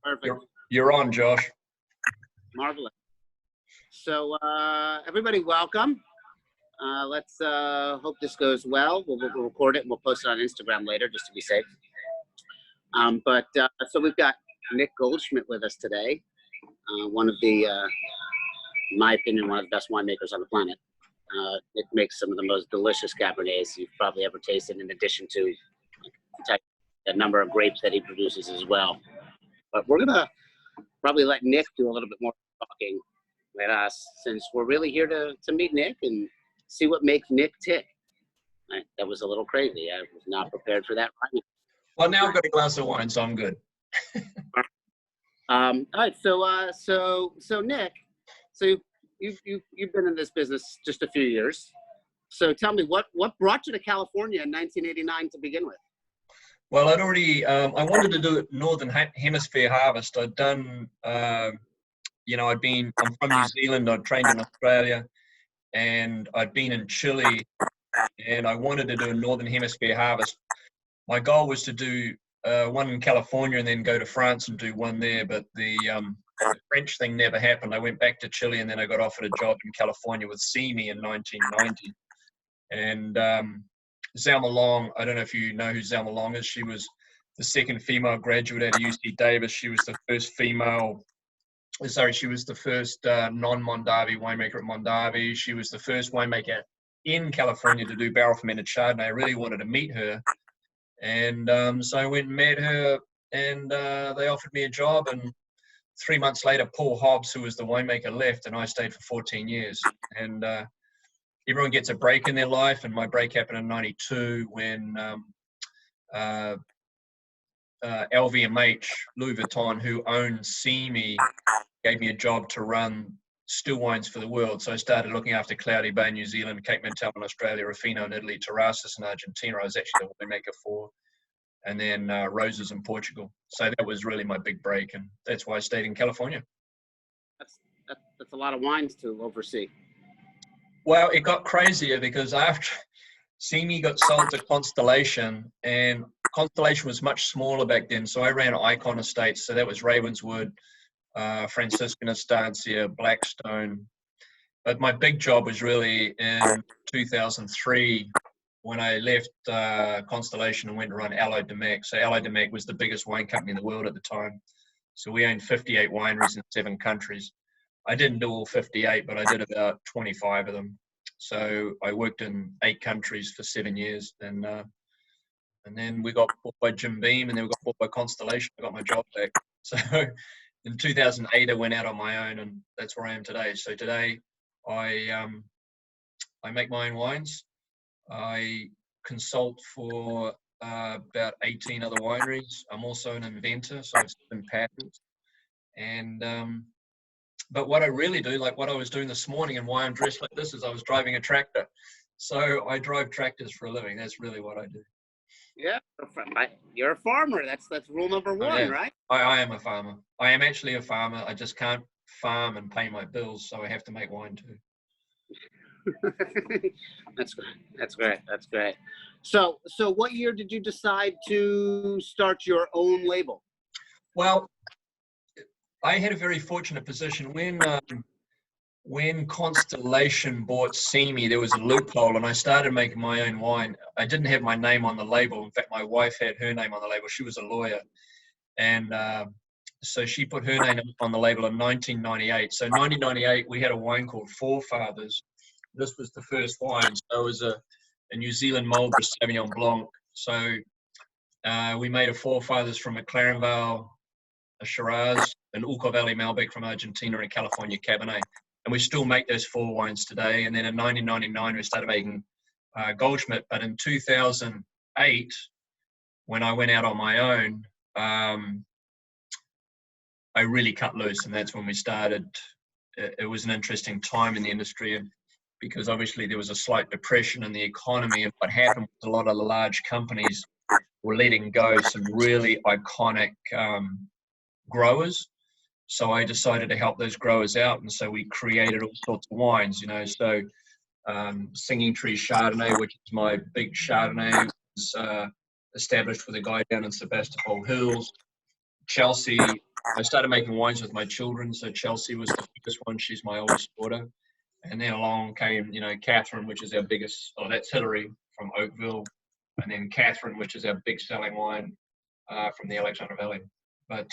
Perfect. You're on, Josh. Marvelous. So everybody, welcome. Let's hope this goes well. We'll record it and we'll post it on Instagram later just to be safe. So we've got Nick Goldschmidt with us today. One of the, in my opinion, one of the best winemakers on the planet. Nick makes some of the most delicious Cabernets you've probably ever tasted, in addition to a number of grapes that he produces as well. But we're gonna probably let Nick do a little bit more talking with us, since we're really here to meet Nick and see what makes Nick tick. Right? That was a little crazy. I was not prepared for that. Well, now I've got a glass of wine, so I'm good. All right, so Nick, so you've been in this business just a few years. So tell me, what brought you to California in 1989 to begin with? Well, I'd already, I wanted to do Northern Hemisphere harvest. I'd done, I'm from New Zealand, I'd trained in Australia, and I'd been in Chile, and I wanted to do a Northern Hemisphere harvest. My goal was to do one in California and then go to France and do one there, but the French thing never happened. I went back to Chile, and then I got offered a job in California with CME in 1990. And Zelma Long, I don't know if you know who Zelma Long is. She was the second female graduate at UC Davis. She was the first non-Mondavi winemaker at Mondavi. She was the first winemaker in California to do barrel fermented Chardonnay. I really wanted to meet her. And so I went and met her, and they offered me a job. And 3 months later, Paul Hobbs, who was the winemaker, left, and I stayed for 14 years. And everyone gets a break in their life, and my break happened in 92 when LVMH, Louis Vuitton, who owns CME, gave me a job to run still wines for the world. So I started looking after Cloudy Bay in New Zealand, Cape Mental in Australia, Ruffino in Italy, Terrasses in Argentina. I was actually the winemaker for, and then Roses in Portugal. So that was really my big break, and that's why I stayed in California. That's a lot of wines to oversee. Well, it got crazier because after CME got sold to Constellation, and Constellation was much smaller back then. So I ran Icon Estates. So that was Ravenswood, Franciscan Estancia, Blackstone. But my big job was really in 2003 when I left Constellation and went to run Allied de Mac. So Allied de Mac was the biggest wine company in the world at the time. So we owned 58 wineries in 7 countries. I didn't do all 58, but I did about 25 of them. So I worked in 8 countries for 7 years. And then we got bought by Jim Beam, and then we got bought by Constellation. I got my job back. So in 2008, I went out on my own, and that's where I am today. So today I make my own wines. I consult for about 18 other wineries. I'm also an inventor, so I've been patents. And but what I really do, like what I was doing this morning and why I'm dressed like this, is I was driving a tractor. So I drive tractors for a living. That's really what I do. Yeah, you're a farmer. That's rule number one, right? I am a farmer. I am actually a farmer. I just can't farm and pay my bills, so I have to make wine too. That's great. So what year did you decide to start your own label? Well, I had a very fortunate position when Constellation bought CME. There was a loophole, and I started making my own wine. I didn't have my name on the label. In fact, my wife had her name on the label. She was a lawyer, and so she put her name on the label in 1998. So 1998, we had a wine called Forefathers. This was the first wine. So it was a New Zealand Marlborough Sauvignon Blanc. So we made a Forefathers from McLaren Vale, a Shiraz, an Uco Valley Malbec from Argentina, and a California Cabernet. And we still make those 4 wines today. And then in 1999, we started making Goldschmidt. But in 2008, when I went out on my own, I really cut loose. And that's when we started. It was an interesting time in the industry, because obviously there was a slight depression in the economy. And what happened was a lot of the large companies were letting go some really iconic growers. So I decided to help those growers out, and so we created all sorts of wines, you know. So Singing Tree Chardonnay, which is my big Chardonnay, was established with a guy down in Sebastopol Hills. Chelsea I started making wines with my children. So Chelsea was the biggest one. She's my oldest daughter. And then along came, Catherine, which is our biggest, that's Hillary from Oakville. And then Catherine, which is our big selling wine from the Alexander Valley. But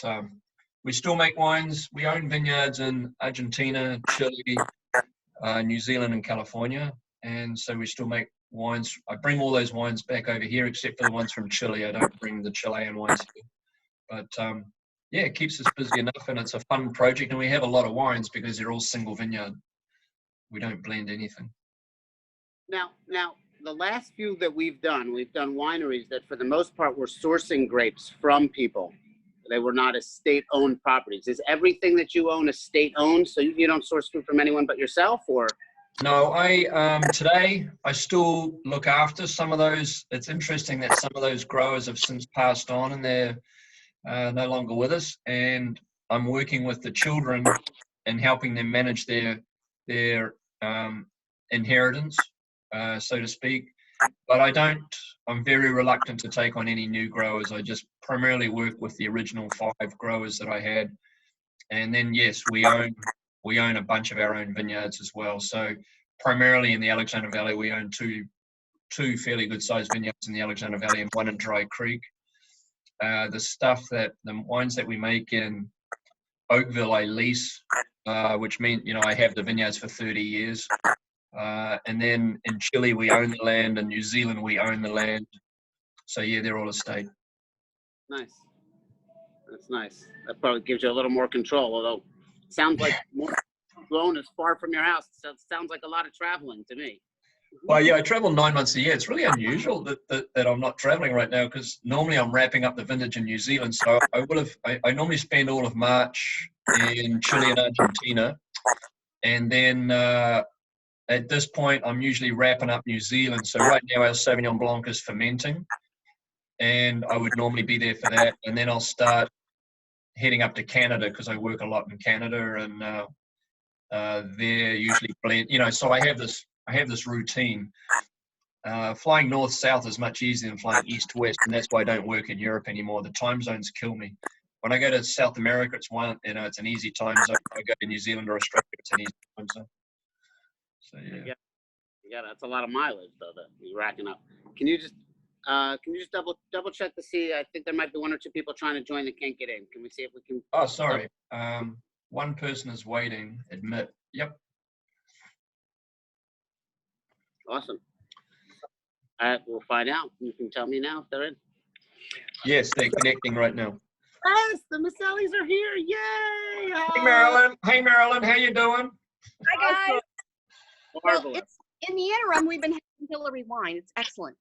we still make wines. We own vineyards in Argentina, Chile, New Zealand, and California. And so we still make wines. I bring all those wines back over here, except for the ones from Chile. I don't bring the Chilean wines here. But yeah, it keeps us busy enough, and it's a fun project. And we have a lot of wines because they're all single vineyard. We don't blend anything. Now, the last few that we've done wineries that for the most part were sourcing grapes from people. They were not estate-owned properties. Is everything that you own estate-owned, so you don't source food from anyone but yourself, or? No, today I still look after some of those. It's interesting that some of those growers have since passed on and they're no longer with us. And I'm working with the children and helping them manage their inheritance, so to speak. But I'm very reluctant to take on any new growers. I just primarily work with the original 5 growers that I had. And then, yes, we own a bunch of our own vineyards as well. So primarily in the Alexander Valley, we own two fairly good sized vineyards in the Alexander Valley and one in Dry Creek. The wines that we make in Oakville, I lease, which means, I have the vineyards for 30 years. And then in Chile, we own the land. In New Zealand, we own the land. So yeah, they're all estate. Nice. That's nice. That probably gives you a little more control, although it sounds like more grown is far from your house. So it sounds like a lot of traveling to me. Well, yeah, I travel 9 months a year. It's really unusual that I'm not traveling right now because normally I'm wrapping up the vintage in New Zealand. So I normally spend all of March in Chile and Argentina. And then at this point, I'm usually wrapping up New Zealand. So right now our Sauvignon Blanc is fermenting. And I would normally be there for that. And then I'll start heading up to Canada because I work a lot in Canada. And they're usually blend. So I have this routine. Flying north-south is much easier than flying east-west, and that's why I don't work in Europe anymore. The time zones kill me. When I go to South America, it's an easy time zone. If I go to New Zealand or Australia, it's an easy time zone. So yeah, that's a lot of mileage though that you're racking up. Can you just double check to see? I think there might be 1 or 2 people trying to join that can't get in. Can we see if we can? Oh, sorry. One person is waiting. Admit. Yep. Awesome. We'll find out. You can tell me now if they're in. Yes, they're connecting right now. Yes, the Masellis are here. Yay! Hey, Marilyn. Hey, Marilyn. How you doing? Hi, guys. Marvelous. Well, in the interim, we've been having Hillary wine. It's excellent.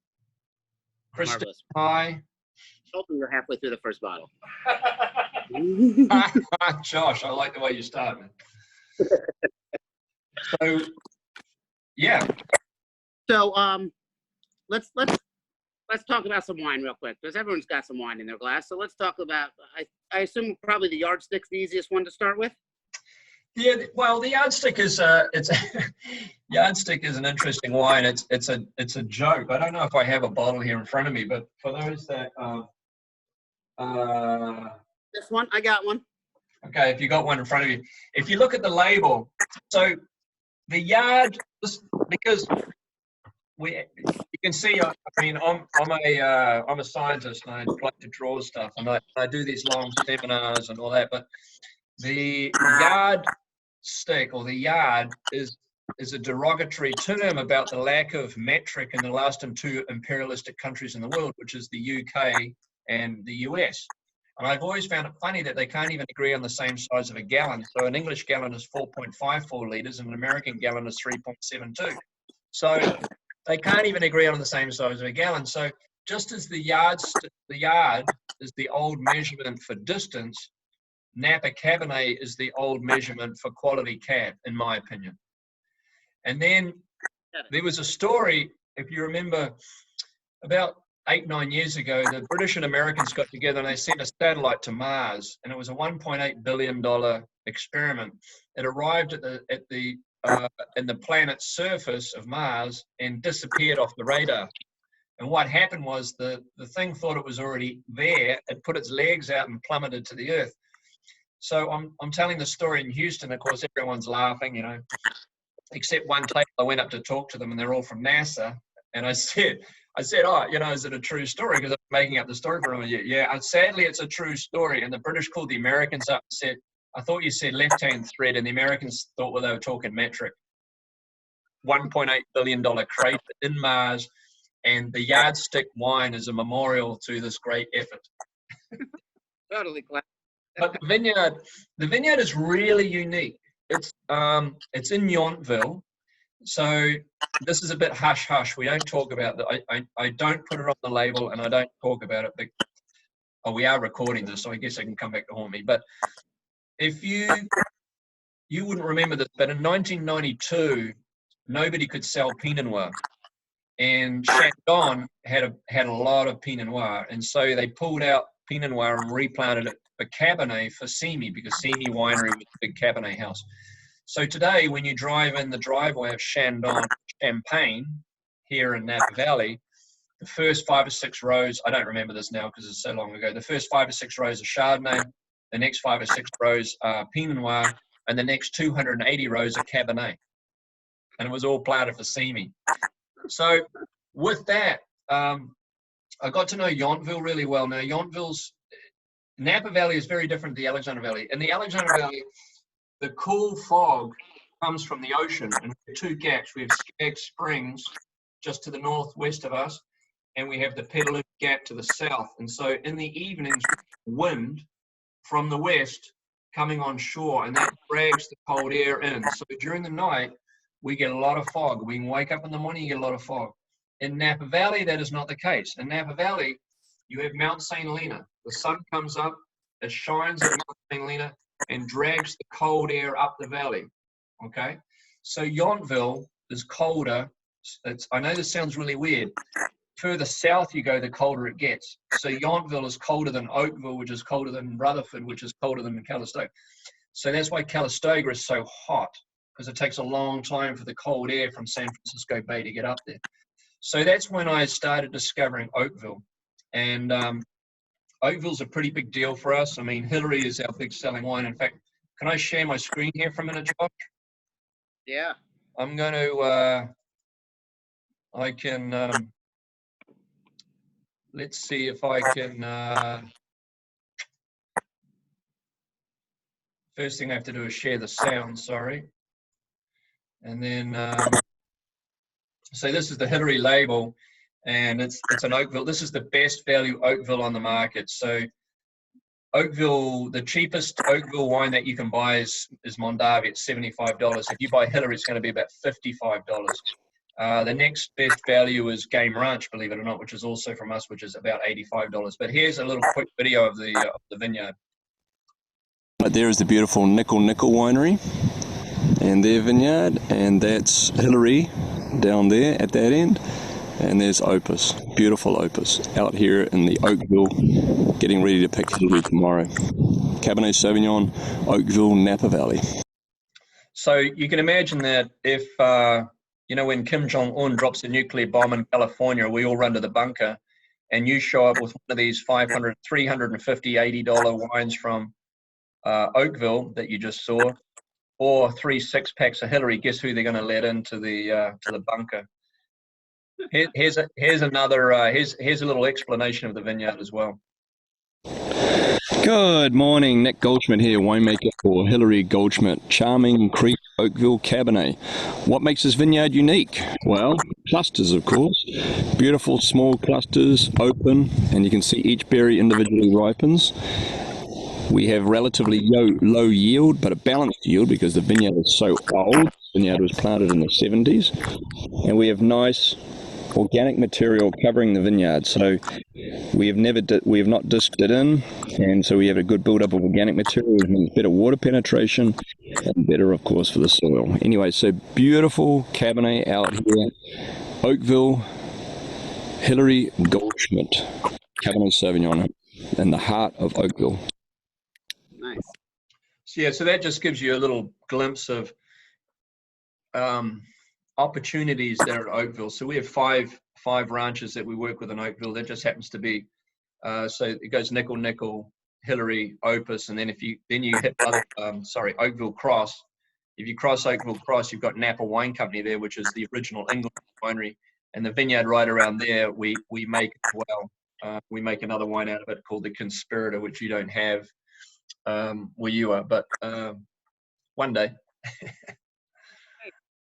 Kristen, Marvelous. hi. Hoping you're halfway through the first bottle. Josh, I like the way you start, man. So, yeah. So, let's talk about some wine real quick because everyone's got some wine in their glass. So let's talk about. I assume probably the yardstick's the easiest one to start with. Yeah, well, the yardstick is yardstick is an interesting wine. It's a joke. I don't know if I have a bottle here in front of me, but for those that this one, I got one. Okay, if you got one in front of you, if you look at the label, so the yard, because you can see. I mean, I'm a scientist and I like to draw stuff, and I do these long seminars and all that, but the yard stick or the yard is a derogatory term about the lack of metric in the last 2 imperialistic countries in the world, which is the UK and the US. And I've always found it funny that they can't even agree on the same size of a gallon. So an English gallon is 4.54 liters and an American gallon is 3.72. So they can't even agree on the same size of a gallon. So just as the yard is the old measurement for distance, Napa Cabernet is the old measurement for quality cab, in my opinion. And then there was a story, if you remember, about 8-9 years ago, the British and Americans got together and they sent a satellite to Mars, and it was a $1.8 billion experiment. It arrived in the planet's surface of Mars and disappeared off the radar. And what happened was the thing thought it was already there. It put its legs out and plummeted to the Earth. So I'm telling the story in Houston. Of course, everyone's laughing, you know, except one table. I went up to talk to them, and they're all from NASA. And I said, oh, you know, is it a true story? Because I'm making up the story for them. Yeah, and sadly, it's a true story. And the British called the Americans up and said, I thought you said left-hand thread, and the Americans thought, well, they were talking metric. $1.8 billion crater in Mars, and the yardstick wine is a memorial to this great effort. Totally glad. But the vineyard is really unique. It's in Yountville, so this is a bit hush hush. We don't talk about that. I don't put it on the label, and I don't talk about it. But, we are recording this, so I guess I can come back to haunt me. But if you wouldn't remember this, but in 1992, nobody could sell Pinot Noir, and Chandon had a lot of Pinot Noir, and so they pulled out Pinot Noir and replanted it for Cabernet for Simi, because Simi Winery was a big Cabernet house. So today, when you drive in the driveway of Chandon Champagne here in Napa Valley, the first 5 or 6 rows, I don't remember this now because it's so long ago, the first 5 or 6 rows are Chardonnay, the next 5 or 6 rows are Pinot Noir, and the next 280 rows are Cabernet. And it was all planted for Simi. So with that, I got to know Yountville really well. Now, Napa Valley is very different to the Alexander Valley. In the Alexander Valley, the cool fog comes from the ocean, and we have 2 gaps. We have Skaggs Springs just to the northwest of us, and we have the Petaluma Gap to the south. And so in the evenings, wind from the west coming on shore, and that drags the cold air in. So during the night, we get a lot of fog. We can wake up in the morning, you get a lot of fog. In Napa Valley, that is not the case. In Napa Valley, you have Mount St. Helena. The sun comes up, it shines at Mount St. Helena and drags the cold air up the valley, okay? So Yountville is colder. I know this sounds really weird. Further south you go, the colder it gets. So Yountville is colder than Oakville, which is colder than Rutherford, which is colder than Calistoga. So that's why Calistoga is so hot, because it takes a long time for the cold air from San Francisco Bay to get up there. So that's when I started discovering Oakville. And Oakville's a pretty big deal for us. I mean, Hillary is our big selling wine. In fact, can I share my screen here for a minute, Josh? Yeah. I'm going to, I can, let's see if I can, first thing I have to do is share the sound, sorry. And then, so this is the Hillary label, and it's an Oakville. This is the best value Oakville on the market. So Oakville, the cheapest Oakville wine that you can buy is Mondavi at $75. If you buy Hillary, it's going to be about $55. The next best value is Game Ranch, believe it or not, which is also from us, which is about $85. But here's a little quick video of the vineyard. Right there is the beautiful Nickel Winery and their vineyard, and that's Hillary down there at that end, and there's Opus, beautiful Opus, out here in the Oakville, getting ready to pick Hillary tomorrow. Cabernet Sauvignon, Oakville, Napa Valley. So you can imagine that if, you know, when Kim Jong-un drops a nuclear bomb in California, we all run to the bunker, and you show up with one of these $500, $350, $80 wines from Oakville that you just saw, or 3 6-packs of Hillary, guess who they're going to let into the bunker? Here's a little explanation of the vineyard as well. Good morning, Nick Goldschmidt here, winemaker for Hillary Goldschmidt, Charming Creek Oakville Cabernet. What makes this vineyard unique? Well, clusters, of course. Beautiful small clusters, open, and you can see each berry individually ripens. We have relatively low yield, but a balanced yield because the vineyard is so old. The vineyard was planted in the 70s. And we have nice organic material covering the vineyard. So we have not disked it in, and so we have a good build-up of organic material, which means better water penetration and better, of course, for the soil. Anyway, so beautiful Cabernet out here. Oakville, Hillary Goldschmidt, Cabernet Sauvignon in the heart of Oakville. Nice. So yeah, so that just gives you a little glimpse of opportunities there at Oakville. So we have five ranches that we work with in Oakville. That just happens to be, so it goes nickel, Hillary, Opus, and then if you hit Oakville Cross. If you cross Oakville Cross, you've got Napa Wine Company there, which is the original English winery, and the vineyard right around there we make as well. We make another wine out of it called the Conspirator, which you don't have where you are, but one day.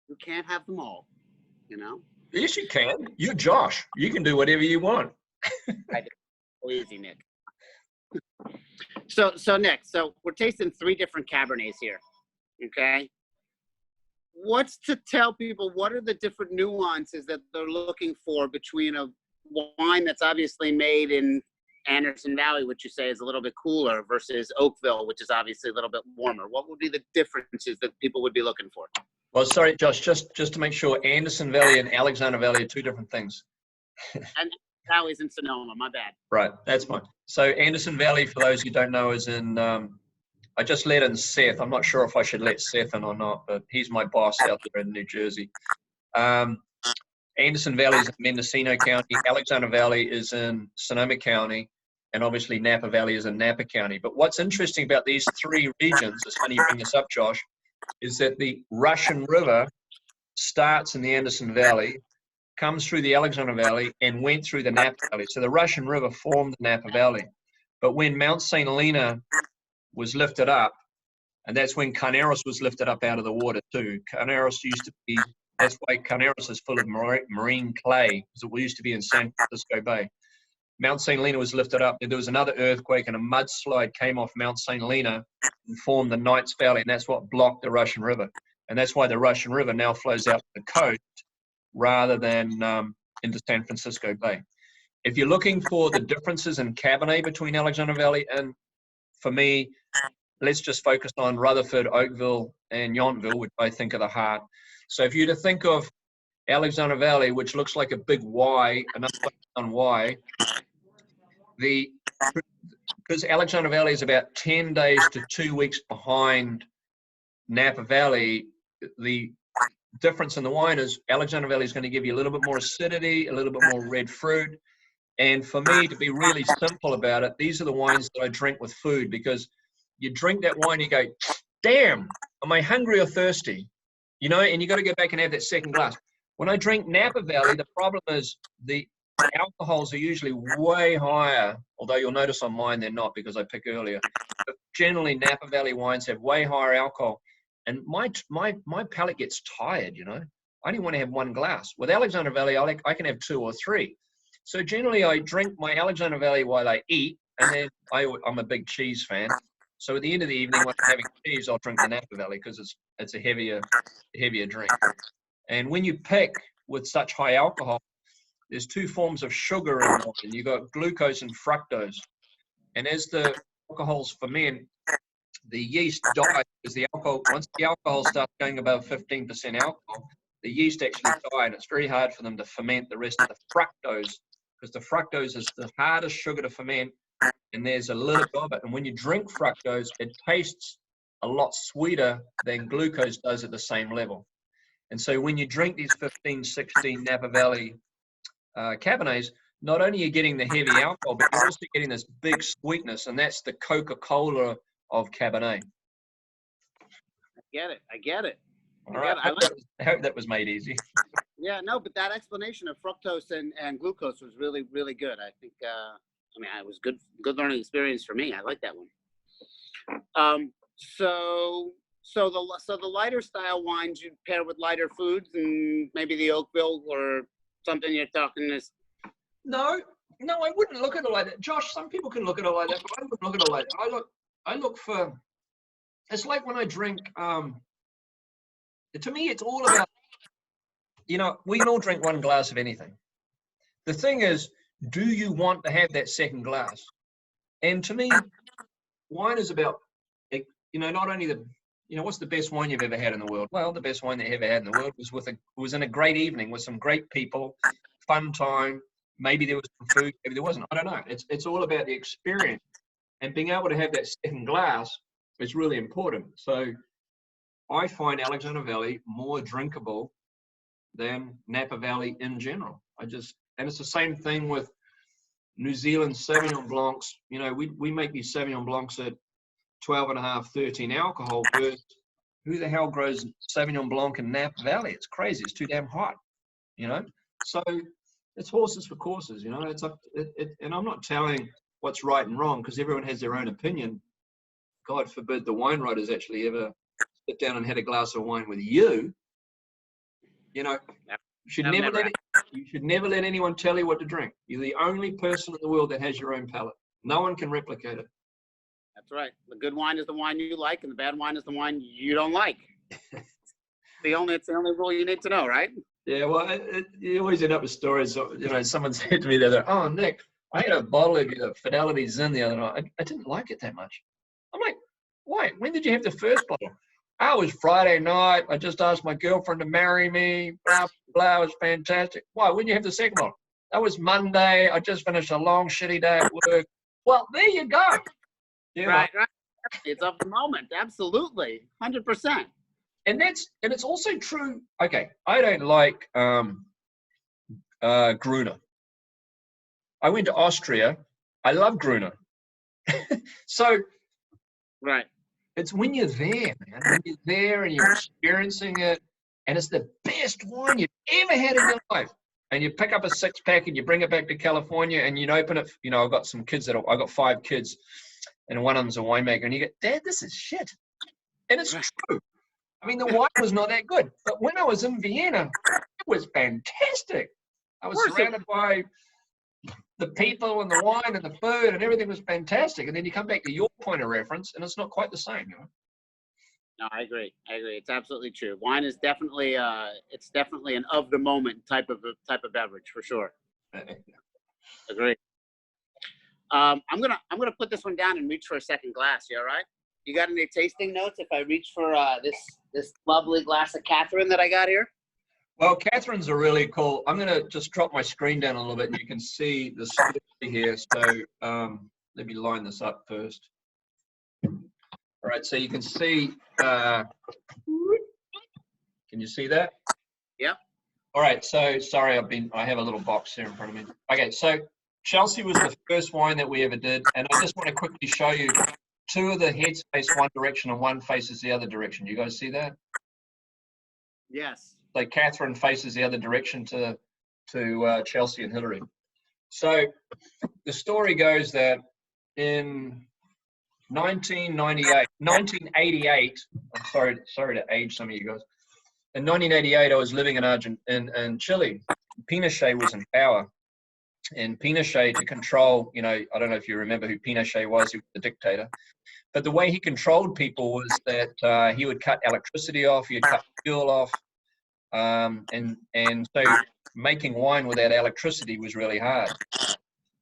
You can't have them all, you know. Yes, you can. You're Josh. You can do whatever you want. I do. Easy, Nick. So Nick, so we're tasting 3 different Cabernets here, okay? What's to tell people, what are the different nuances that they're looking for between a wine that's obviously made in Anderson Valley, which you say is a little bit cooler, versus Oakville, which is obviously a little bit warmer? What would be the differences that people would be looking for? Well, sorry, Josh, just to make sure, Anderson Valley and Alexander Valley are 2 different things. And Valley's in Sonoma, my bad. Right, that's fine. So Anderson Valley, for those who don't know, is in, I just let in Seth. I'm not sure if I should let Seth in or not, but he's my boss out there in New Jersey. Anderson Valley is in Mendocino County. Alexander Valley is in Sonoma County. And obviously Napa Valley is in Napa County. But what's interesting about these 3 regions, it's funny you bring this up, Josh, is that the Russian River starts in the Anderson Valley, comes through the Alexander Valley, and went through the Napa Valley. So the Russian River formed the Napa Valley. But when Mount St. Helena was lifted up, and that's when Carneros was lifted up out of the water too. Carneros used to be, that's why Carneros is full of marine clay, because it used to be in San Francisco Bay. Mount St. Helena was lifted up, and there was another earthquake, and a mudslide came off Mount St. Helena and formed the Knights Valley, and that's what blocked the Russian River. And that's why the Russian River now flows out to the coast rather than into San Francisco Bay. If you're looking for the differences in Cabernet between Alexander Valley and, for me, let's just focus on Rutherford, Oakville, and Yountville, which I think are the heart. So if you were to think of Alexander Valley, which looks like a big Y, another on Y, because Alexander Valley is about 10 days to 2 weeks behind Napa Valley, the difference in the wine is Alexander Valley is going to give you a little bit more acidity, a little bit more red fruit. And for me, to be really simple about it, these are the wines that I drink with food, because you drink that wine, you go, damn, am I hungry or thirsty? You know, and you got to go back and have that second glass. When I drink Napa Valley, the problem is the alcohols are usually way higher, although you'll notice on mine they're not, because I pick earlier. But generally, Napa Valley wines have way higher alcohol. And my palate gets tired, you know. I only want to have 1 glass. With Alexander Valley, I can have 2 or 3. So generally, I drink my Alexander Valley while I eat, and then I'm a big cheese fan. So at the end of the evening, when I'm having cheese, I'll drink the Napa Valley, because it's a heavier drink. And when you pick with such high alcohol, there's 2 forms of sugar in wine. You've got glucose and fructose. And as the alcohols ferment, the yeast dies, because the alcohol, once the alcohol starts going above 15% alcohol, the yeast actually die, and it's very hard for them to ferment the rest of the fructose, because the fructose is the hardest sugar to ferment, and there's a little bit of it. And when you drink fructose, it tastes a lot sweeter than glucose does at the same level. And so when you drink these 15, 16 Napa Valley Cabernets, not only are you getting the heavy alcohol, but you're also getting this big sweetness, and that's the Coca-Cola of Cabernet. I get it. All right, I hope that was made easy. Yeah, no, but that explanation of fructose and glucose was really, really good. I think, it was good learning experience for me. I like that one. So the lighter style wines you pair with lighter foods, and maybe the Oakville or something you're talking this. No, I wouldn't look at it like that. Josh, some people can look at it like that, but I wouldn't look at it like that. I look for, it's like when I drink, to me, it's all about, you know, we can all drink 1 glass of anything. The thing is, do you want to have that second glass? And to me, wine is about, you know, not only what's the best wine you've ever had in the world? Well, the best wine that you ever had in the world was in a great evening with some great people, fun time. Maybe there was some food, maybe there wasn't. I don't know. It's all about the experience. And being able to have that second glass is really important. So I find Alexander Valley more drinkable than Napa Valley in general. And it's the same thing with New Zealand Sauvignon Blancs, you know, we make these Sauvignon Blancs at 12.5, 13 alcohol. Whereas who the hell grows Sauvignon Blanc in Napa Valley? It's crazy. It's too damn hot, you know? So it's horses for courses, you know? It's up, and I'm not telling what's right and wrong because everyone has their own opinion. God forbid the wine writers actually ever sit down and had a glass of wine with you. You know, you should never let anyone tell you what to drink. You're the only person in the world that has your own palate. No one can replicate it. That's right. The good wine is the wine you like, and the bad wine is the wine you don't like. It's the only rule you need to know, right? Yeah, well, you always end up with stories. You know, someone said to me the other day, "Oh, Nick, I had a bottle of Fidelity Zin the other night. I didn't like it that much." I'm like, "Why? When did you have the first bottle?" "Oh, it was Friday night. I just asked my girlfriend to marry me. Blah, blah, it was fantastic." "Why? When did you have the second bottle?" "That was Monday. I just finished a long, shitty day at work." Well, there you go. You know? Right. It's of the moment. Absolutely. 100%. And it's also true. Okay, I don't like Gruner. I went to Austria. I love Gruner. So Right. it's when you're there, man. When you're there and you're experiencing it, and it's the best wine you've ever had in your life. And you pick up a 6-pack and you bring it back to California and you open it. You know, I've got some kids I've got 5 kids, and one of them's a winemaker. And you go, "Dad, this is shit." And it's true. I mean, the wine was not that good. But when I was in Vienna, it was fantastic. I was surrounded by the people and the wine and the food, and everything was fantastic. And then you come back to your point of reference, and it's not quite the same, you know? No, I agree. It's absolutely true. Wine is definitely it's definitely an of the moment type of beverage for sure. Agree. I'm gonna put this one down and reach for a second glass. You all right? You got any tasting notes if I reach for this lovely glass of Catherine that I got here? Well, Catherine's are really cool. I'm gonna just drop my screen down a little bit, and you can see the story here. So let me line this up first. All right, so you can see. Can you see that? Yeah. All right, so sorry, I have a little box here in front of me. Okay, so Chelsea was the first wine that we ever did, and I just want to quickly show you 2 of the heads face one direction and one faces the other direction. You guys see that? Yes. So Catherine faces the other direction to Chelsea and Hillary. So the story goes that in 1988, I'm sorry to age some of you guys. In 1988, I was living in Chile. Pinochet was in power. And Pinochet, to control, you know, I don't know if you remember who Pinochet was. He was the dictator. But the way he controlled people was that he would cut electricity off, he would cut fuel off. And so making wine without electricity was really hard.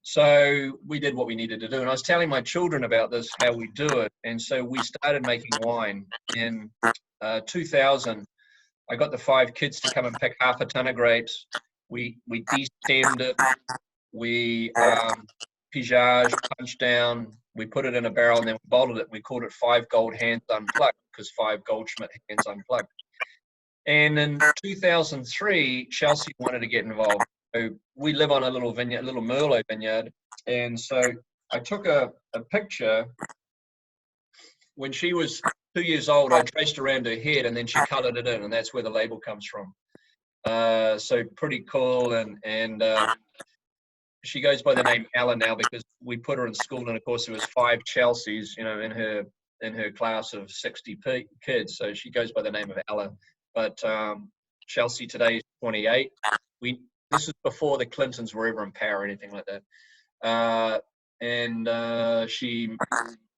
So we did what we needed to do. And I was telling my children about this, how we do it. And so we started making wine in 2000. I got the 5 kids to come and pick half a ton of grapes. We de-stemmed it. We pigeage, punched down. We put it in a barrel and then we bottled it. We called it 5 Gold Hands Unplugged because 5 Goldschmidt Hands Unplugged. And in 2003, Chelsea wanted to get involved. So we live on a little vineyard, a little Merlot vineyard. And so I took a picture when she was 2 years old. I traced around her head and then she colored it in, and that's where the label comes from. So pretty cool. And she goes by the name Ella now because we put her in school, and of course there was 5 Chelseas, you know, in her class of 60 kids. So she goes by the name of Ella. But Chelsea today is 28. This is before the Clintons were ever in power or anything like that. And she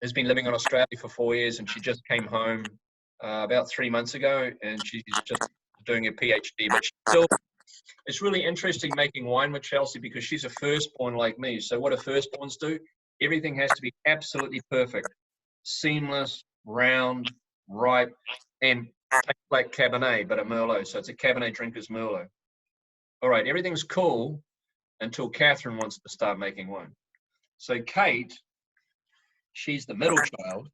has been living in Australia for 4 years, and she just came home about 3 months ago, and she's just doing a PhD. But she's still, it's really interesting making wine with Chelsea because she's a firstborn like me. So what do firstborns do? Everything has to be absolutely perfect, seamless, round, ripe, and like Cabernet, but a Merlot. So it's a Cabernet drinker's Merlot. All right, everything's cool until Catherine wants to start making wine. So Kate, she's the middle child.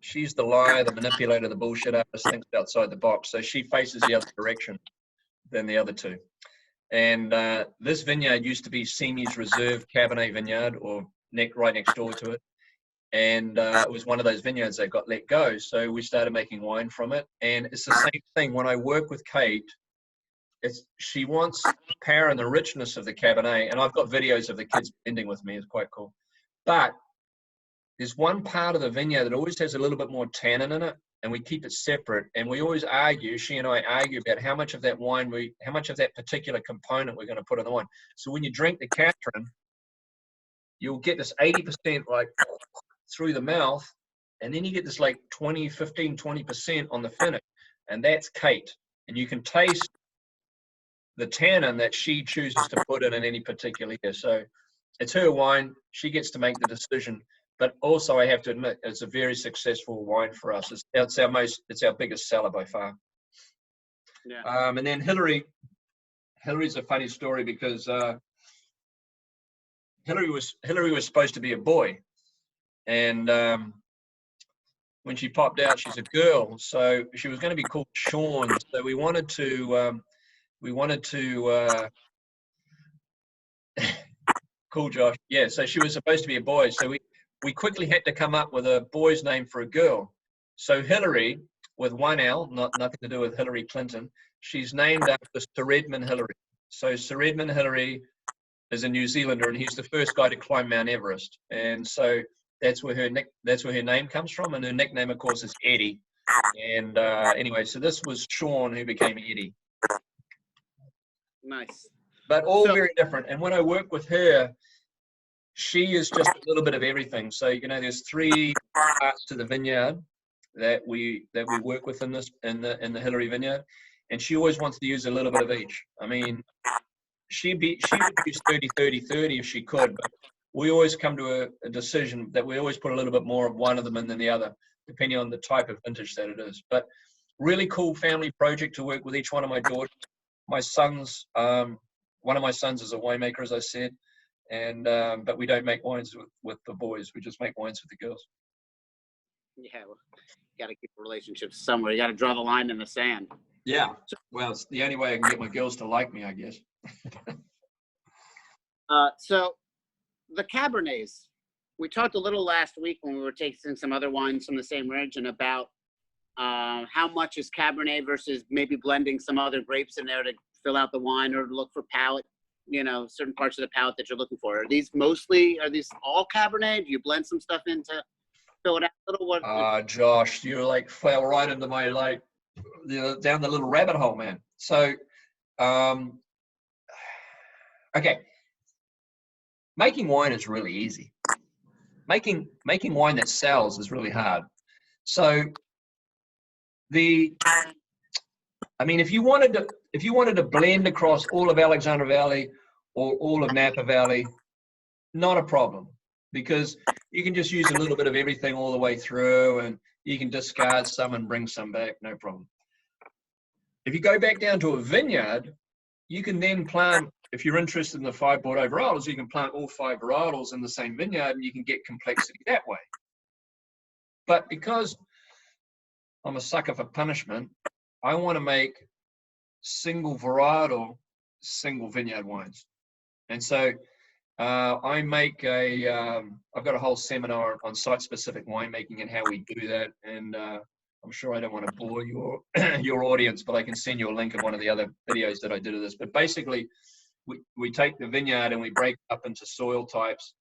She's the liar, the manipulator, the bullshit artist, thinks outside the box. So she faces the other direction than the other 2. And this vineyard used to be Semi's Reserve Cabernet Vineyard, or right next door to it. And it was one of those vineyards that got let go. So we started making wine from it. And it's the same thing when I work with Kate. She wants the power and the richness of the Cabernet. And I've got videos of the kids blending with me. It's quite cool. But there's one part of the vineyard that always has a little bit more tannin in it, and we keep it separate. And we always argue, she and I argue about how much of that wine, how much of that particular component we're going to put in the wine. So when you drink the Catherine, you'll get this 80% like through the mouth, and then you get this like 20% on the finish, and that's Kate. And you can taste the tannin that she chooses to put in any particular year. So it's her wine. She gets to make the decision. But also, I have to admit, it's a very successful wine for us. It's our biggest seller by far. Yeah. And then Hillary's a funny story because Hillary was supposed to be a boy, and when she popped out, she's a girl. So she was going to be called Sean. So we wanted to cool, Josh. Yeah. So she was supposed to be a boy. So we quickly had to come up with a boy's name for a girl. So Hillary, with one L, nothing to do with Hillary Clinton, she's named after Sir Edmund Hillary. So Sir Edmund Hillary is a New Zealander, and he's the first guy to climb Mount Everest. And so that's where her name comes from, and her nickname, of course, is Eddie. And anyway, so this was Sean who became Eddie. Nice. But all very different. And when I work with her, she is just a little bit of everything. So, you know, there's 3 parts to the vineyard that we work with in the Hillary vineyard, and she always wants to use a little bit of each. I mean, she would use 30-30-30 if she could, but we always come to a decision that we always put a little bit more of one of them in than the other, depending on the type of vintage that it is. But really cool family project to work with each one of my daughters. My sons, one of my sons is a winemaker, as I said. And but we don't make wines with the boys. We just make wines with the girls. Yeah, well, you got to keep the relationship somewhere. You got to draw the line in the sand. Yeah. Well, it's the only way I can get my girls to like me, I guess. So the Cabernets, we talked a little last week when we were tasting some other wines from the same region about how much is Cabernet versus maybe blending some other grapes in there to fill out the wine or look for palate. You know, certain parts of the palate that you're looking for. Are these all Cabernet? Do you blend some stuff in to fill it out a little? What? Josh, you like fell right into my down the little rabbit hole, man. So, okay, making wine is really easy. Making wine that sells is really hard. So, if you wanted to blend across all of Alexandra Valley or all of Napa Valley, not a problem, because you can just use a little bit of everything all the way through, and you can discard some and bring some back, no problem. If you go back down to a vineyard, you can then plant, if you're interested in the 5 Bordeaux varietals, you can plant all 5 varietals in the same vineyard, and you can get complexity that way. But because I'm a sucker for punishment, I want to make single varietal, single vineyard wines. And so I make I've got a whole seminar on site-specific winemaking and how we do that. And I'm sure I don't want to bore your audience, but I can send you a link of one of the other videos that I did of this. But basically, we take the vineyard and we break it up into soil types.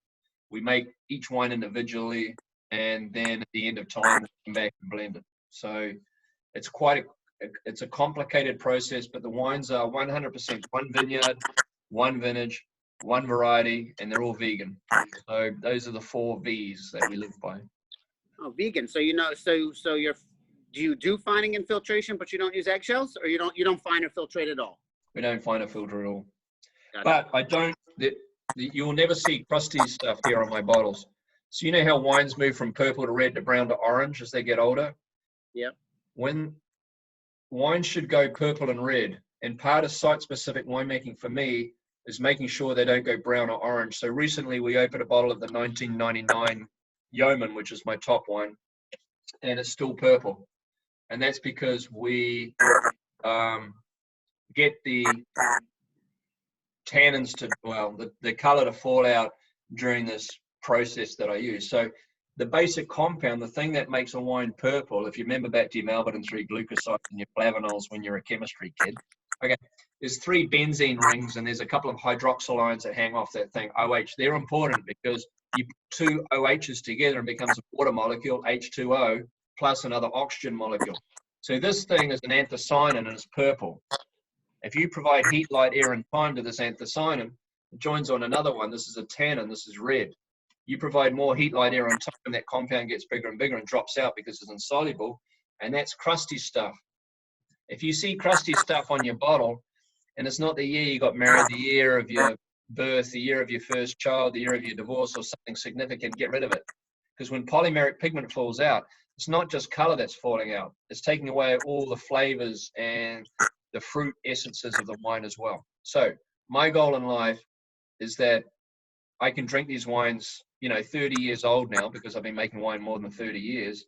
We make each wine individually, and then at the end of time, we come back and blend it. So it's it's a complicated process, but the wines are 100% one vineyard, one vintage, one variety, and they're all vegan. So those are the 4 V's that we live by. Oh, vegan. So do you do fining and filtration, but you don't use eggshells, or you don't fine or filtrate at all? We don't fine or filter at all. But I don't. You'll never see crusty stuff here on my bottles. So you know how wines move from purple to red to brown to orange as they get older? Yep. When wine should go purple and red, and part of site-specific winemaking for me is making sure they don't go brown or orange. So recently we opened a bottle of the 1999 Yeoman, which is my top wine, and it's still purple. And that's because we get the tannins to, well, the color to fall out during this process that I use. So the basic compound, the thing that makes a wine purple, if you remember back to your maltodextrin 3 glucosides and your flavanols when you're a chemistry kid, okay, there's 3 benzene rings and there's a couple of hydroxyl ions that hang off that thing, OH. They're important because you put 2 OHs together and becomes a water molecule, H2O, plus another oxygen molecule. So this thing is an anthocyanin and it's purple. If you provide heat, light, air, and time to this anthocyanin, it joins on another one. This is a tannin, this is red. You provide more heat, light, air, and time, that compound gets bigger and bigger and drops out because it's insoluble, and that's crusty stuff. If you see crusty stuff on your bottle, and it's not the year you got married, the year of your birth, the year of your first child, the year of your divorce, or something significant, get rid of it. Because when polymeric pigment falls out, it's not just color that's falling out. It's taking away all the flavors and the fruit essences of the wine as well. So my goal in life is that I can drink these wines, 30 years old now, because I've been making wine more than 30 years.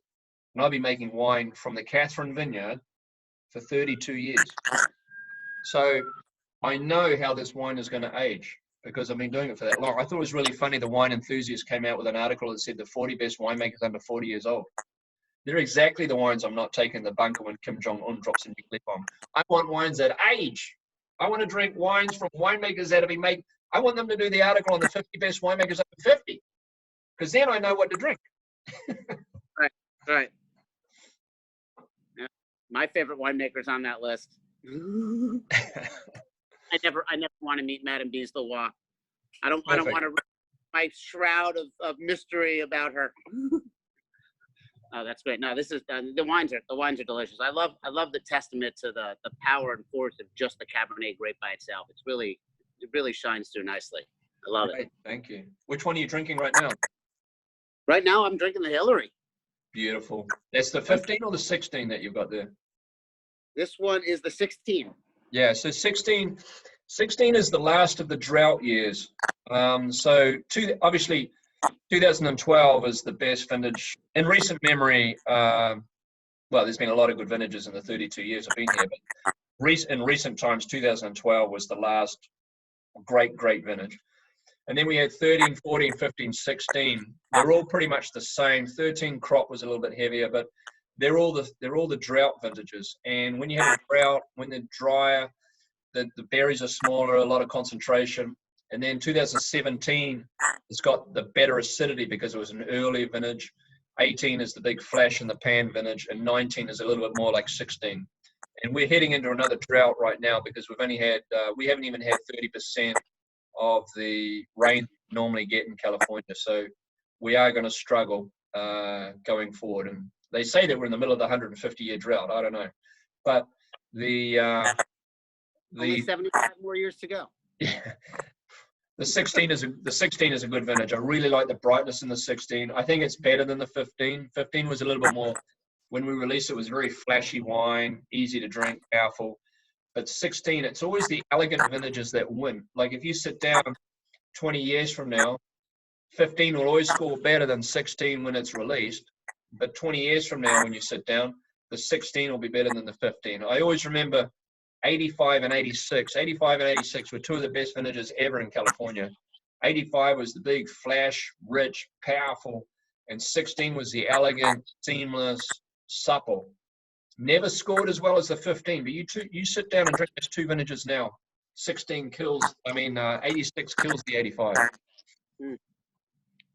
And I'll be making wine from the Catherine Vineyard for 32 years. So I know how this wine is going to age because I've been doing it for that long. I thought it was really funny. The Wine Enthusiast came out with an article that said the 40 best winemakers under 40 years old. They're exactly the wines I'm not taking the bunker when Kim Jong-un drops a nuclear bomb. I want wines that age. I want to drink wines from winemakers that have been made. I want them to do the article on the 50 best winemakers under 50, because then I know what to drink. Right. Yeah. My favorite winemaker's on that list. I never want to meet Madame Beasley. I don't want to my shroud of mystery about her. Oh, that's great. No, this is the wines are delicious. I love the testament to the power and force of just the Cabernet grape by itself. It really shines through nicely. I love it. Thank you. Which one are you drinking right now? Right now, I'm drinking the Hillary. Beautiful. That's the 15 or the 16 that you've got there? This one is the 16. Yeah, so 16 is the last of the drought years. Obviously, 2012 is the best vintage in recent memory. Well, there's been a lot of good vintages in the 32 years I've been here, but in recent times, 2012 was the last great vintage. And then we had 13, 14, 15, 16. They're all pretty much the same. 13 crop was a little bit heavier, but they're all the drought vintages. And when you have a drought, when they're drier, the berries are smaller, a lot of concentration. And then 2017 has got the better acidity because it was an early vintage. 18 is the big flash in the pan vintage, and 19 is a little bit more like 16. And we're heading into another drought right now because we haven't even had 30% of the rain we normally get in California. So we are going to struggle going forward. And they say that we're in the middle of the 150-year drought. I don't know, but only 75 more years to go. Yeah. The 16 is a good vintage. I really like the brightness in the 16. I think it's better than the 15. 15 was a little bit more, when we released it was very flashy wine, easy to drink, powerful. But 16, it's always the elegant vintages that win. Like if you sit down 20 years from now, 15 will always score better than 16 when it's released. But 20 years from now, when you sit down, the 16 will be better than the 15. I always remember 85 and 86. 85 and 86 were two of the best vintages ever in California. 85 was the big, flash, rich, powerful, and 16 was the elegant, seamless, supple. Never scored as well as the 15, but you sit down and drink those two vintages now. 86 kills the 85.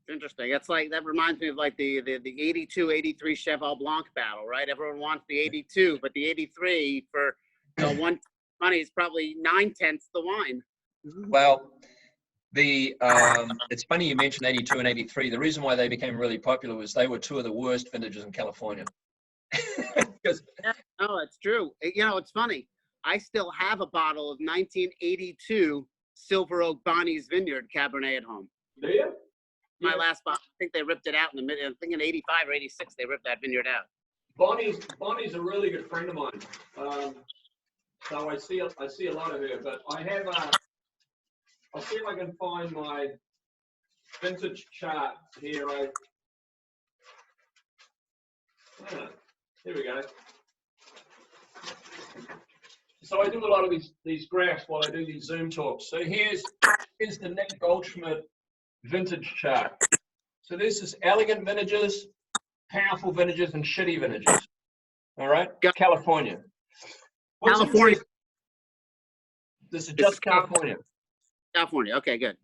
Interesting. It's like, that reminds me of like the 82, 83 Cheval Blanc battle, right? Everyone wants the 82, but the 83 for one money is probably 9/10 the wine. Well, it's funny you mentioned 82 and 83. The reason why they became really popular was they were two of the worst vintages in California. Yeah, no, it's true. It's funny. I still have a bottle of 1982 Silver Oak Bonnie's Vineyard Cabernet at home. Do you? My last bottle. I think they ripped it out in the mid. I think in 85 or 86 they ripped that vineyard out. Bonnie's a really good friend of mine. So I see a lot of her, but I have I'll see if I can find my vintage chart here. Here we go. so I do a lot of these graphs while I do these Zoom talks. So here's the Nick Goldschmidt vintage chart. So this is elegant vintages, powerful vintages, and shitty vintages. All right, California. California. This is just California. California. Okay, good.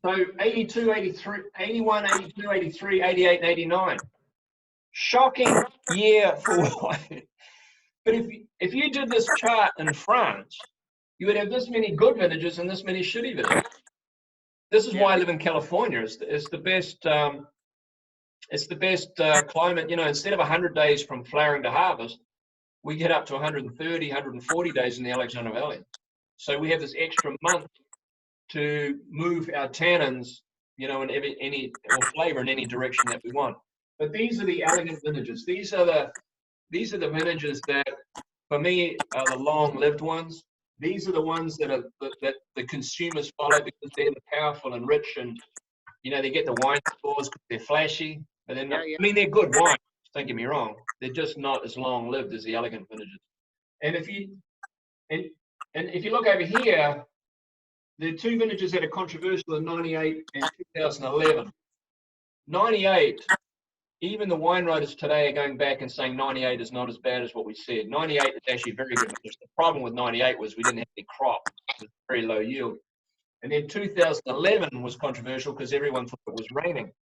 So 82, 83, 81, 82, 83, 88, and 89. Shocking year for wine. But if you did this chart in France, you would have this many good vintages and this many shitty vintages. This is why I live in California. It's the best. It's the best climate. You know, instead of 100 days from flowering to harvest, we get up to 130, 140 days in the Alexander Valley. So we have this extra month to move our tannins, you know, in any or flavor in any direction that we want. But these are the elegant vintages. These are the vintages that, for me, are the long-lived ones. These are the ones that the consumers follow because they're the powerful and rich, and you know they get the wine scores because they're flashy. But they're not, I mean, they're good wines. Don't get me wrong. They're just not as long-lived as the elegant vintages. And if you look over here, there are two vintages that are controversial in 98 and 2011. 98. Even the wine writers today are going back and saying 98 is not as bad as what we said. 98 is actually very good. The problem with 98 was we didn't have any crop. It was very low yield. And then 2011 was controversial because everyone thought it was raining.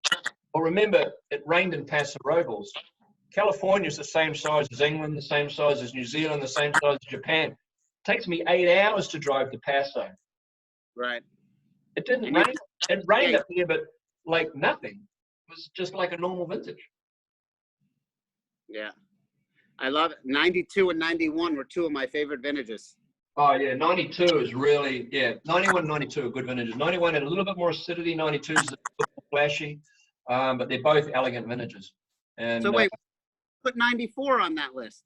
Well, remember, it rained in Paso Robles. California is the same size as England, the same size as New Zealand, the same size as Japan. It takes me 8 hours to drive to Paso. Right. It didn't rain. It rained up here, but like nothing. It was just like a normal vintage. Yeah. I love it. 92 and 91 were two of my favorite vintages. Oh, yeah. 92 is really, 91 92 are good vintages. 91 had a little bit more acidity. 92 is a little more flashy, but they're both elegant vintages. And so wait, put 94 on that list.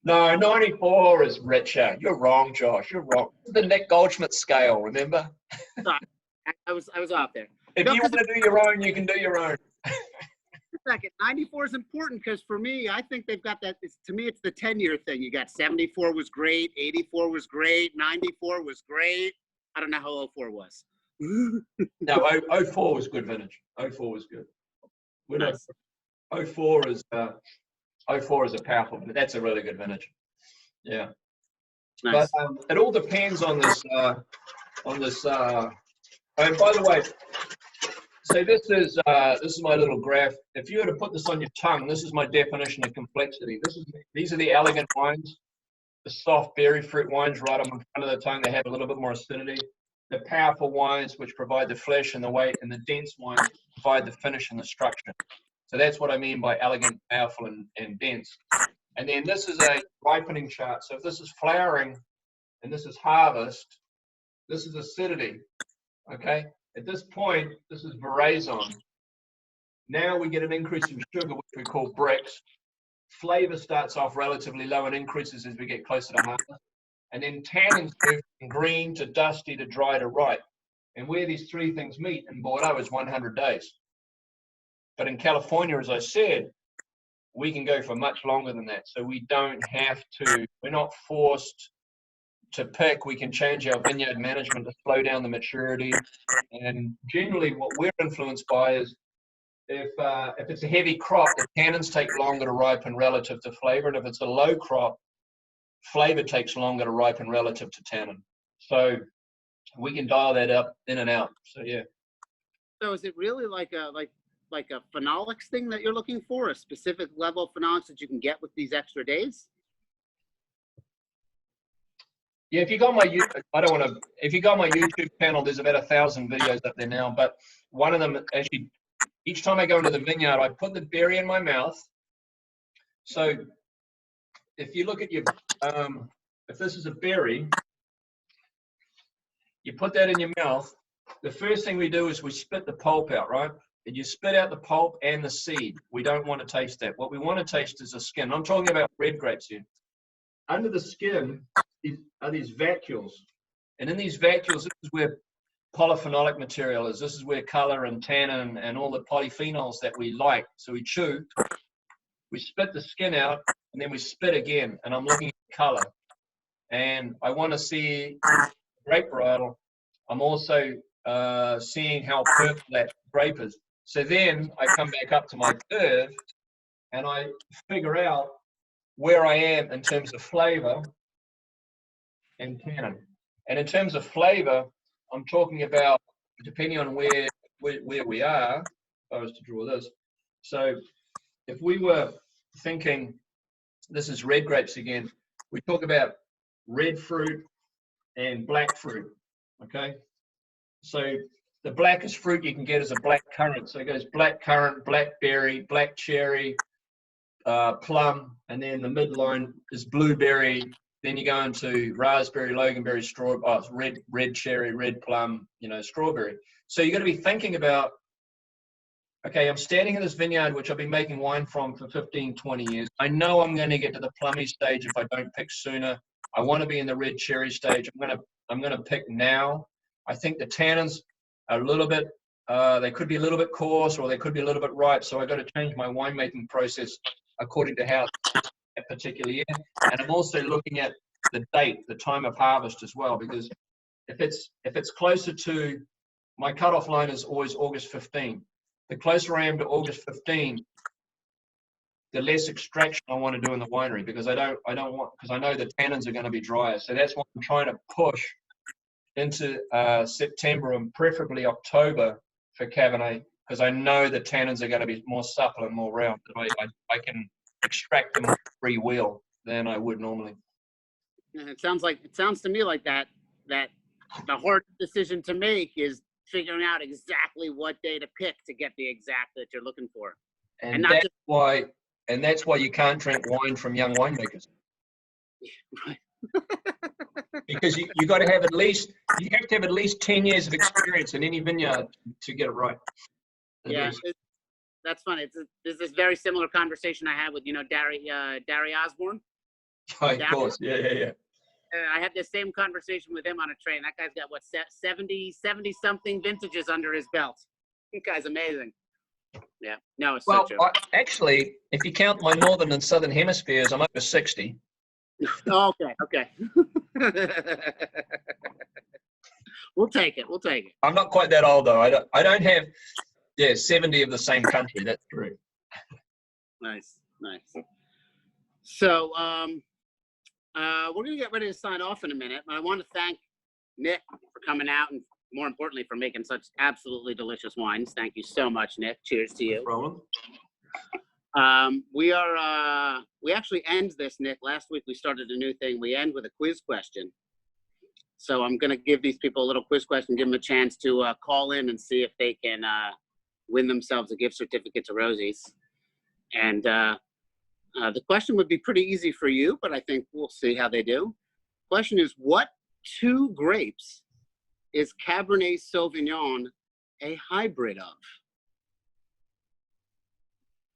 No, 94 is richer. You're wrong, Josh. You're wrong. The Nick Goldschmidt scale, remember? Sorry, I was off there. If you want to do your own, you can do your own. Second, 94 is important because for me, I think they've got that. To me, it's the 10-year thing. You got 74 was great, 84 was great, 94 was great. I don't know how 04 was. No, 04 was good vintage. 04 was good. We're not. 04 is a powerful, but that's a really good vintage. Yeah. Nice. But it all depends on this. And by the way, so this is my little graph. If you were to put this on your tongue, this is my definition of complexity. These are the elegant wines, the soft berry fruit wines right on the front of the tongue. They have a little bit more acidity. The powerful wines, which provide the flesh and the weight, and the dense wines provide the finish and the structure. So that's what I mean by elegant, powerful, and dense. And then this is a ripening chart. So if this is flowering and this is harvest, this is acidity, okay? At this point, this is veraison. Now we get an increase in sugar, which we call bricks. Flavor starts off relatively low and increases as we get closer to harvest. And then tannins move from green to dusty to dry to ripe. And where these three things meet in Bordeaux is 100 days. But in California, as I said, we can go for much longer than that. So we don't have to, we're not forced to pick. We can change our vineyard management to slow down the maturity. And generally what we're influenced by is if it's a heavy crop, the tannins take longer to ripen relative to flavor. And if it's a low crop, flavor takes longer to ripen relative to tannin. So we can dial that up in and out. So yeah. So is it really like a phenolics thing that you're looking for, a specific level of phenolics that you can get with these extra days? Yeah, if you got my if you got my YouTube channel, there's about 1,000 videos up there now. But one of them, actually, each time I go into the vineyard, I put the berry in my mouth. So if you look at your, if this is a berry, you put that in your mouth. The first thing we do is we spit the pulp out, right? And you spit out the pulp and the seed. We don't want to taste that. What we want to taste is the skin. I'm talking about red grapes here. Under the skin are these vacuoles. And in these vacuoles, this is where polyphenolic material is. This is where color and tannin and all the polyphenols that we like. So we chew, we spit the skin out, and then we spit again. And I'm looking at color. and I want to see grape varietal. I'm also seeing how purple that grape is. So then I come back up to my curve and I figure out where I am in terms of flavor and tannin. And in terms of flavor, I'm talking about, depending on where we are, if I was to draw this. So if we were thinking, this is red grapes again, we talk about red fruit and black fruit, okay? So the blackest fruit you can get is a black currant. So it goes black currant, blackberry, black cherry, plum, and then the midline is blueberry. Then you go into raspberry, loganberry, strawberry, red cherry, red plum, you know, strawberry. So you've got to be thinking about, okay, I'm standing in this vineyard, which I've been making wine from for 15, 20 years. I know I'm going to get to the plummy stage if I don't pick sooner. I want to be in the red cherry stage. I'm going to pick now. I think the tannins are a little bit, they could be a little bit coarse or they could be a little bit ripe. So I've got to change my winemaking process according to how that particular year. And I'm also looking at the date, the time of harvest as well, because if it's closer to, my cutoff line is always August 15. The closer I am to August 15, the less extraction I want to do in the winery, because I know the tannins are going to be drier. So that's what I'm trying to push into September and preferably October for Cabernet, because I know the tannins are going to be more supple and more round. I can extract them with free wheel than I would normally. It sounds to me like that the hard decision to make is figuring out exactly what day to pick to get the exact that you're looking for. And that's why you can't drink wine from young winemakers. Right. Because you got to have at least 10 years of experience in any vineyard to get it right. Yeah, that's funny. There's this very similar conversation I had with, Dari Osborne. Oh, of course, yeah. I had the same conversation with him on a train. That guy's got, 70 something vintages under his belt. That guy's amazing. Yeah, no, it's so true. Actually, if you count my northern and southern hemispheres, I'm over 60. Okay. We'll take it. I'm not quite that old though. I don't have 70 of the same country. That's true. Nice. So we're gonna get ready to sign off in a minute, but I want to thank Nick for coming out and more importantly for making such absolutely delicious wines. Thank you so much, Nick. Cheers to you. No problem. We actually end this, Nick. Last week we started a new thing. We end with a quiz question. So I'm going to give these people a little quiz question, give them a chance to call in and see if they can win themselves a gift certificate to Rosie's. And the question would be pretty easy for you, but I think we'll see how they do. Question is, what two grapes is Cabernet Sauvignon a hybrid of?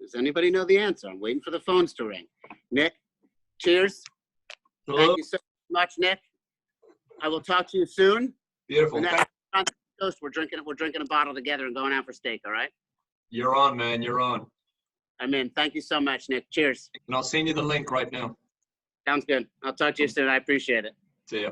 Does anybody know the answer? I'm waiting for the phones to ring. Nick, cheers. Hello. Thank you so much, Nick. I will talk to you soon. Beautiful. The next on the coast, we're drinking a bottle together and going out for steak, all right? You're on, man. You're on. I'm in. Thank you so much, Nick. Cheers. And I'll send you the link right now. Sounds good. I'll talk to you soon. I appreciate it. See ya.